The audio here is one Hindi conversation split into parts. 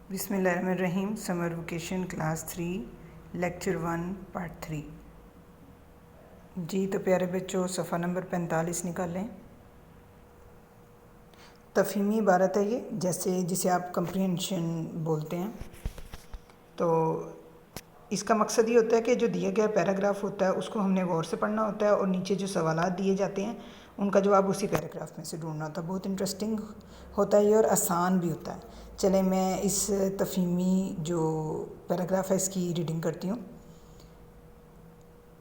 बिस्मिल्लाहिर्रहमानिर्रहीम। Summer vacation class 3 lecture 1 part 3। जी तो प्यारे बच्चों, सफ़ा नंबर 45 निकालें। तफ़हीमी इबारत है ये, जिसे आप कंप्रीहेंशन बोलते हैं। तो इसका मकसद ये होता है कि जो दिया गया पैराग्राफ होता है उसको हमने गौर से पढ़ना होता है और नीचे जो सवालात दिए जाते हैं उनका जवाब उसी पैराग्राफ में से ढूंढना होता है। बहुत इंटरेस्टिंग होता है ये और आसान भी होता है। चलें मैं इस तफ़हीमी जो पैराग्राफ है इसकी रीडिंग करती हूँ।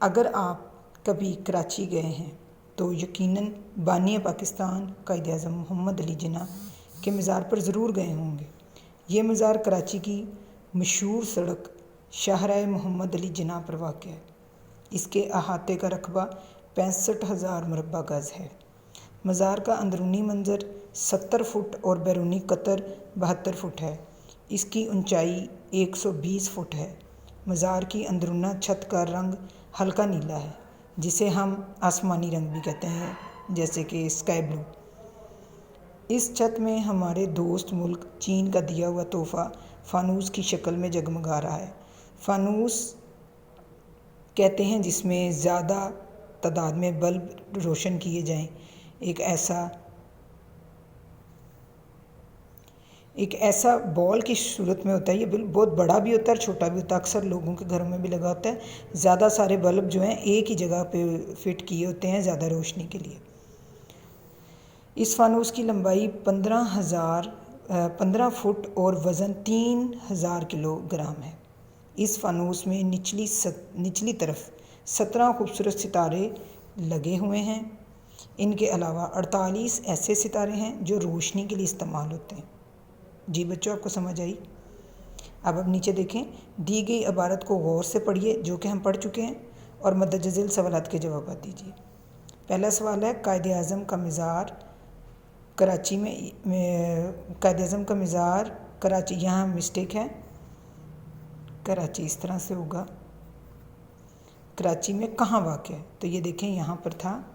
अगर आप कभी कराची गए हैं तो यकीनन बानी पाकिस्तान कायद आज़म मोहम्मद अली जिन्ना के मज़ार पर ज़रूर गए होंगे। ये मज़ार कराची की मशहूर सड़क शाहराह मोहम्मद अली जिन्ना पर वाक़ है। इसके अहाते का रकबा 65,000 मुरब्बा गज़ है। मज़ार का अंदरूनी मंजर 70 फुट और बैरूनी कतर 72 फुट है। इसकी ऊंचाई 120 फुट है। मज़ार की अंदरूना छत का रंग हल्का नीला है, जिसे हम आसमानी रंग भी कहते हैं, जैसे कि स्काई ब्लू। इस छत में हमारे दोस्त मुल्क चीन का दिया हुआ तोहफ़ा फ़ानूस की शक्ल में जगमगा रहा है। फ़ानूस कहते हैं जिसमें ज़्यादा तादाद में बल्ब रोशन किए जाएं। एक ऐसा बॉल की सूरत में होता है। ये बल्ब बहुत बड़ा भी होता है और छोटा भी होता है। अक्सर लोगों के घरों में भी लगा होता है। ज़्यादा सारे बल्ब जो हैं एक ही जगह पे फिट किए होते हैं ज़्यादा रोशनी के लिए। इस फानूस की लंबाई 15 फुट और वज़न 3000 किलोग्राम है। इस फानूस में निचली तरफ 17 खूबसूरत सितारे लगे हुए हैं। इनके अलावा 48 ऐसे सितारे हैं जो रोशनी के लिए इस्तेमाल होते हैं। जी बच्चों, आपको समझ आई? अब नीचे देखें, दी गई इबारत को गौर से पढ़िए जो कि हम पढ़ चुके हैं और मद्देनज़र सवालात के जवाब दीजिए। पहला सवाल है, कायद आज़म का मज़ार कराची कायद आज़म का मज़ार कराची, यहाँ मिस्टेक है, कराची इस तरह से होगा, कराची में कहाँ वाक़ है? तो ये देखें यहाँ पर था।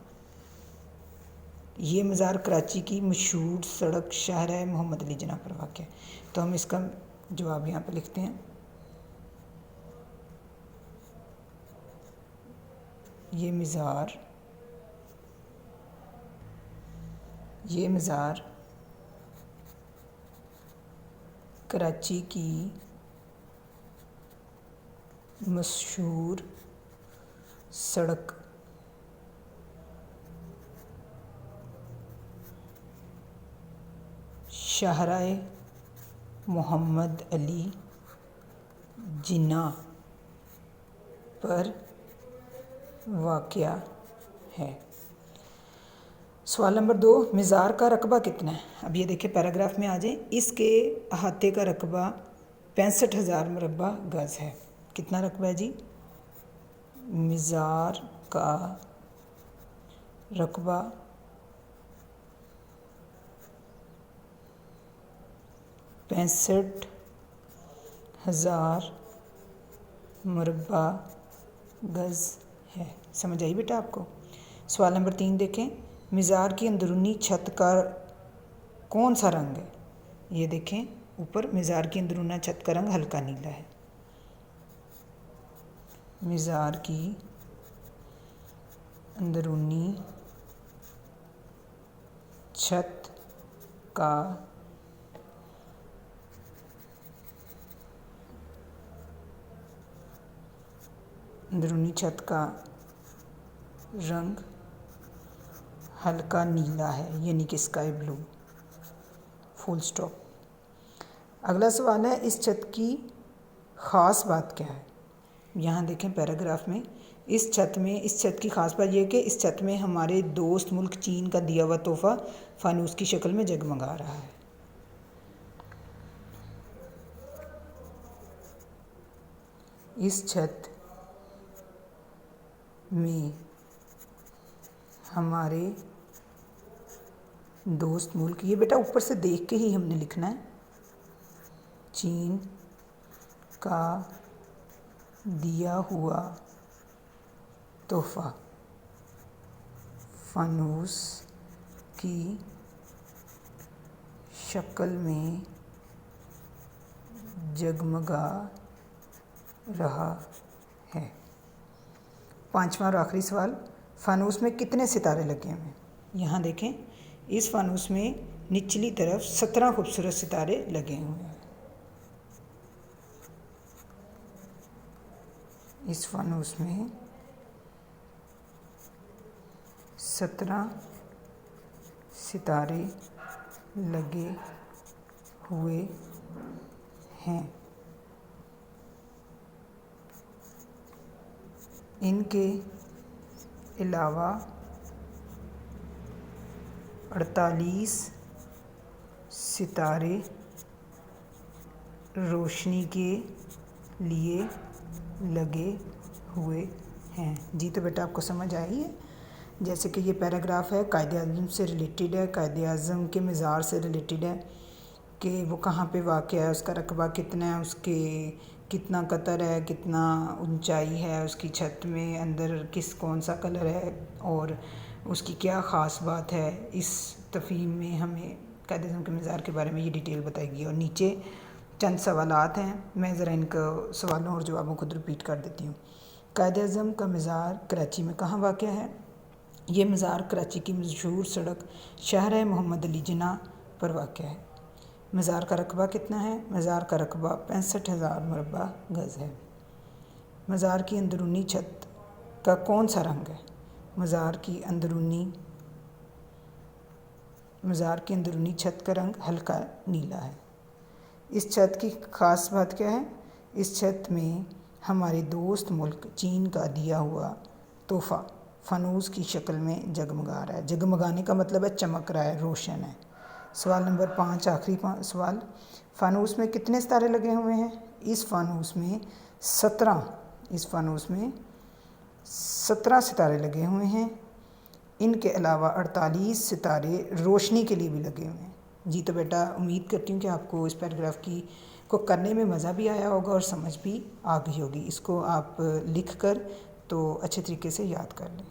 ये मज़ार कराची की मशहूर सड़क शाहराह मोहम्मद अली जिन्ना पर वाक़ है। तो हम इसका जवाब यहाँ पर लिखते हैं। ये मज़ार कराची की मशहूर सड़क शाहराह मोहम्मद अली जिन्ना पर वाक़या है। सवाल नंबर 2, मज़ार का रकबा कितना है? अब ये देखिए पैराग्राफ में आ जाए। इसके अहाते का रकबा 65,000 मुरब्बा गज़ है। कितना रकबा है जी? मज़ार का रकबा 65,000 मुरब्बा गज़ है। समझ आई बेटा आपको? सवाल नंबर 3 देखें, मज़ार की अंदरूनी छत का कौन सा रंग है? ये देखें ऊपर, मज़ार की अंदरूनी छत का रंग हल्का नीला है। मज़ार की अंदरूनी छत का रंग हल्का नीला है, यानी कि स्काई ब्लू। Full stop. अगला सवाल है, इस छत की ख़ास बात क्या है? यहाँ देखें पैराग्राफ में, इस छत की ख़ास बात यह है कि इस छत में हमारे दोस्त मुल्क चीन का दिया हुआ तोहफ़ा फ़ानूस की शक्ल में जगमगा रहा है। इस छत में हमारे दोस्त मुल्क, ये बेटा ऊपर से देख के ही हमने लिखना है, चीन का दिया हुआ तोहफ़ा फ़ानूस की शक्ल में जगमगा रहा है। पांचवा और आखिरी सवाल, फानूस में कितने सितारे लगे हुए हैं? यहाँ देखें, इस फानूस में निचली तरफ 17 खूबसूरत सितारे लगे हुए हैं। इस फानूस में 17 सितारे लगे हुए हैं। इनके अलावा 48 सितारे रोशनी के लिए लगे हुए हैं। जी तो बेटा आपको समझ आई है। जैसे कि ये पैराग्राफ है, कायदे आज़म से रिलेटेड है, कायदे आज़म के मज़ार से रिलेटेड है कि वो कहाँ पे वाक़ है, उसका रकबा कितना है, उसके कितना कतर है, कितना ऊंचाई है, उसकी छत में अंदर कौन सा कलर है और उसकी क्या ख़ास बात है। इस तफ़हीम में हमें कायदे आज़म के मज़ार के बारे में ये डिटेल बताएगी। और नीचे चंद सवालात हैं, मैं ज़रा इनको सवालों और जवाबों को रिपीट कर देती हूँ। कायदे आज़म का मज़ार कराची में कहाँ वाक़ है? ये मज़ार कराची की मशहूर सड़क शहर मोहम्मद अली जिन्ना पर वाक़ है। मज़ार का रकबा कितना है? मज़ार का रकबा 65,000 मुरब्बा गज़ है। मज़ार की अंदरूनी छत का कौन सा रंग है? मज़ार की अंदरूनी छत का रंग हल्का नीला है। इस छत की ख़ास बात क्या है? इस छत में हमारे दोस्त मुल्क चीन का दिया हुआ तोहफ़ा फ़ानूस की शक्ल में जगमगा रहा है। जगमगाने का मतलब है चमक रहा है, रोशन है। सवाल नंबर 5, आखिरी सवाल, फ़ानूस में कितने सितारे लगे हुए हैं? इस फ़ानूस में 17 सितारे लगे हुए हैं। इनके अलावा 48 सितारे रोशनी के लिए भी लगे हुए हैं। जी तो बेटा उम्मीद करती हूँ कि आपको इस पैराग्राफ को करने में मज़ा भी आया होगा और समझ भी आ गई होगी। इसको आप लिख कर तो अच्छे तरीके से याद कर लें।